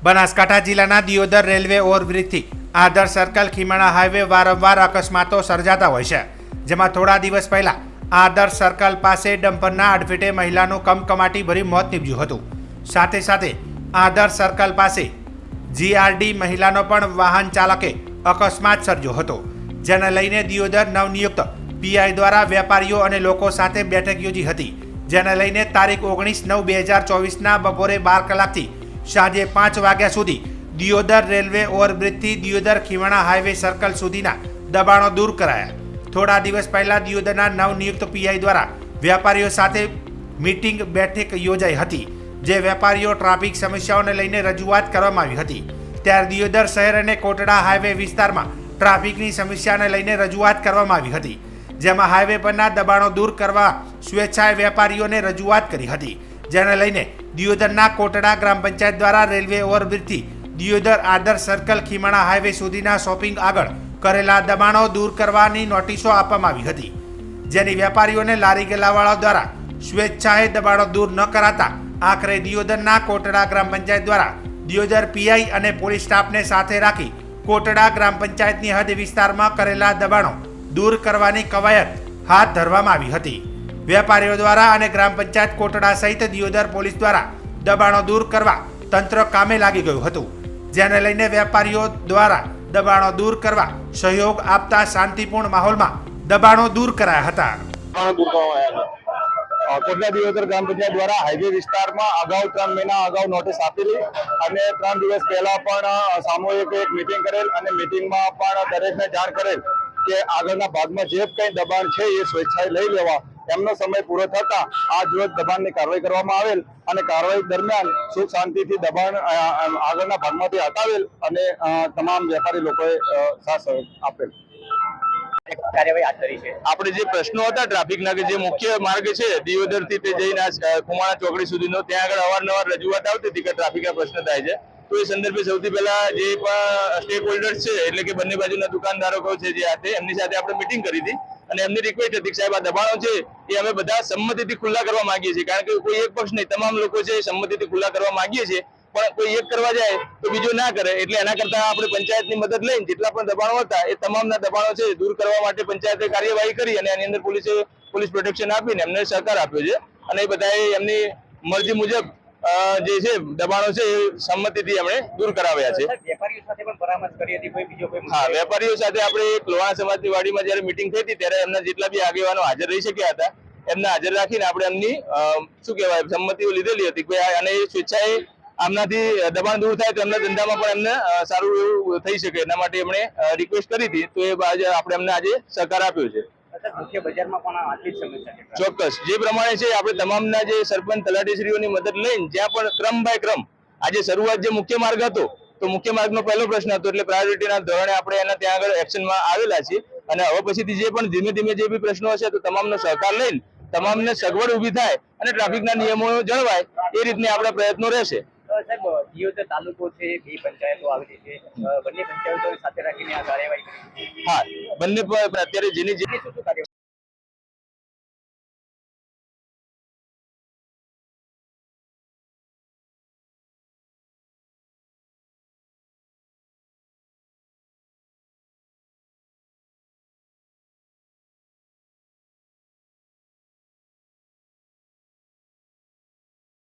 બનાસકાંઠા જિલ્લાના દિયોદર રેલવે ઓવરબ્રિજથી આદર circle ખીમણા highway વારંવાર અકસ્માતો સર્જાતા હોય છે, જેમાં થોડા દિવસ પહેલા આદર સર્કલ પાસે ડમ્પરના અડફેટે મહિલાનું કમકમાટી ભરી મોત નીપજ્યું હતું। સાથે સાથે આદર સર્કલ પાસે જીઆરડી મહિલાનો પણ વાહન ચાલકે અકસ્માત સર્જ્યો હતો, જેને લઈને દિયોદર નવનિયુક્ત પીઆઈ દ્વારા વેપારીઓ અને લોકો સાથે બેઠક યોજી હતી, જેને લઈને તારીખ 19/9/2024ના બપોરે 12 કલાકથી સાંજે 5 વાગ્યા સુધી દિયોદર રેલવે ઓવરબ્રિજથી દિયોદર ખીમણા હાઈવે સર્કલ સુધીના દબાણો દૂર કરાયા। થોડા દિવસ પહેલા દિયોદરના નવનિયુક્ત પીઆઈ દ્વારા વેપારીઓ સાથે મીટિંગ બેઠક યોજાઈ હતી, જે વેપારીઓ ટ્રાફિક સમસ્યાઓને લઈને રજૂઆત કરવામાં આવી હતી। ત્યારે દિયોદર શહેર અને કોટડા હાઈવે વિસ્તારમાં ટ્રાફિકની સમસ્યાને લઈને રજૂઆત કરવામાં આવી હતી, જેમાં હાઈવે પરના દબાણો દૂર કરવા સ્વેચ્છાએ વેપારીઓને રજૂઆત કરી હતી, જેને લઈને દિયોદરના કોટડા ગ્રામ પંચાયત દ્વારા રેલવે ઓવરબ્રિજથી દિયોદર આદર સર્કલ ખીમણા હાઈવે સુધીના શોપિંગ આગળ કરેલા દબાણો દૂર કરવાની નોટિસો આપવામાં આવી હતી, જેની વેપારીઓને લારી ગલ્લાવાળાઓ દ્વારા સ્વેચ્છાએ દબાણો દૂર ન કરાતા આખરે દિયોદરના કોટડા ગ્રામ પંચાયત દ્વારા દિયોદર પીઆઈ અને પોલીસ સ્ટાફને સાથે રાખી કોટડા ગ્રામ પંચાયતની હદ વિસ્તારમાં કરેલા દબાણો દૂર કરવાની કવાયત હાથ ધરવામાં આવી હતી। વેપારીઓ દ્વારા અને ગ્રામ પંચાયત કોટડા સહિત દિયોદર પોલીસ દ્વારા દબાણો દૂર કરવા તંત્ર કામે લાગી ગયું હતું, જેને લઈને વેપારીઓ દ્વારા દબાણો દૂર કરવા સહયોગ આપતા શાંતિપૂર્ણ માહોલમાં દબાણો દૂર કરાયા હતા। કોટડા દિયોદર ગ્રામ પંચાયત દ્વારા હાઈવે વિસ્તારમાં અગાઉ 3 મહિના અગાઉ નોટિસ આપેલી અને 3 દિવસ પહેલા પણ સામૂહિક એક મીટિંગ કરેલ અને મીટિંગમાં પણ દરેકને જાણ કરેલ કે આગળના ભાગમાં જે કંઈ દબાણ છે એ સ્વેચ્છાએ લઈ લેવા। એમનો સમય પૂરો થતા આજ રોજ દબાણની કાર્યવાહી કરવામાં આવેલ અને કાર્યવાહી દરમિયાન સુખ શાંતિથી દબાણ આગળના ભાગમાંથી હટાવેલ અને તમામ વેપારી લોકોએ સાથ સહયોગ આપેલ। કાર્યવાહી હાથ ધરી છે। આપણે જે પ્રશ્નો હતા ટ્રાફિકના કે જે મુખ્ય માર્ગ છે દિયોદર થી તે જઈને ખુમાણા ચોકડી સુધીનો, ત્યાં આગળ અવારનવાર રજૂઆત આવતી હતી કે ટ્રાફિકના પ્રશ્ન થાય છે, તો એ સંદર્ભે સૌથી પહેલા જે પણ સ્ટેક હોલ્ડર્સ છે એટલે કે બંને બાજુના દુકાનદારો છે જે આ એમની સાથે આપણે મિટિંગ કરી હતી અને એમની રિક્વેસ્ટ હતી કે સાહેબ આ દબાણો છે એ અમે બધા સંમતિથી ખુલ્લા કરવા માંગીએ છીએ, કારણ કે કોઈ એક પક્ષ નહીં, તમામ લોકો છે સંમતિથી ખુલ્લા કરવા માંગીએ છીએ, પણ કોઈ એક કરવા જાય તો બીજો ના કરે, એટલે એના કરતા આપણે પંચાયતની મદદ લઈને જેટલા પણ દબાણો હતા એ તમામના દબાણો છે દૂર કરવા માટે પંચાયતે કાર્યવાહી કરી અને એની અંદર પોલીસ પ્રોટેક્શન આપીને એમને સહકાર આપ્યો છે અને એ બધાએ એમની મરજી મુજબ જે છે દબાણો છે એ સંમતિથી એમણે દૂર કરાવ્યા છે। વેપારીઓ સાથે પણ પરામર્શ કરી હતી, કોઈ બીજો કોઈ? હા, વેપારીઓ સાથે આપણે એક લોહાણા સમાજની વાડીમાં જયારે મિટિંગ થઈ હતી ત્યારે એમના જેટલા બી આગેવાનો હાજર રહી શક્યા હતા એમને હાજર રાખીને આપણે એમની શું કહેવાય સંમતિઓ લીધેલી હતી કે અને એ સ્વેચ્છાએ આમનાથી દબાણ દૂર થાય તો એમના ધંધામાં પણ એમને સારું એવું થઈ શકે એના માટે એમણે રિક્વેસ્ટ કરી હતી, તો એ આપણે એમને આજે સહકાર આપ્યો છે। મુખ્ય બજારમાં પણ આટલી જ સમસ્યા છે? ચોક્કસ, જે પ્રમાણે છે આપણે તમામના જે સરપંચ તલાટીશ્રીઓની મદદ લઈને જ્યાં પણ ક્રમ બાય ક્રમ આજે શરૂઆત જે મુખ્ય માર્ગ હતો તો મુખ્ય માર્ગનો પહેલો પ્રશ્ન હતો એટલે પ્રાયોરિટીના ધોરણે આપણે એના ત્યાં આગળ એક્શનમાં આવેલા છીએ અને હવે પછીથી જે પણ ધીમે ધીમે જે બી પ્રશ્નો હશે તો તમામનો સહકાર લઈને તમામને સગવડ ઊભી થાય અને ટ્રાફિકના નિયમો જળવાય એ રીતની આપણા પ્રયત્નો રહેશે। સાહેબ, દિયોદર તાલુકો છે, 2 પંચાયતો આવેલી છે, બંને પંચાયતો સાથે રાખીને આ કાર્યવાહી કરી? હા, બંને અત્યારે જેની શું કાર્યવાહી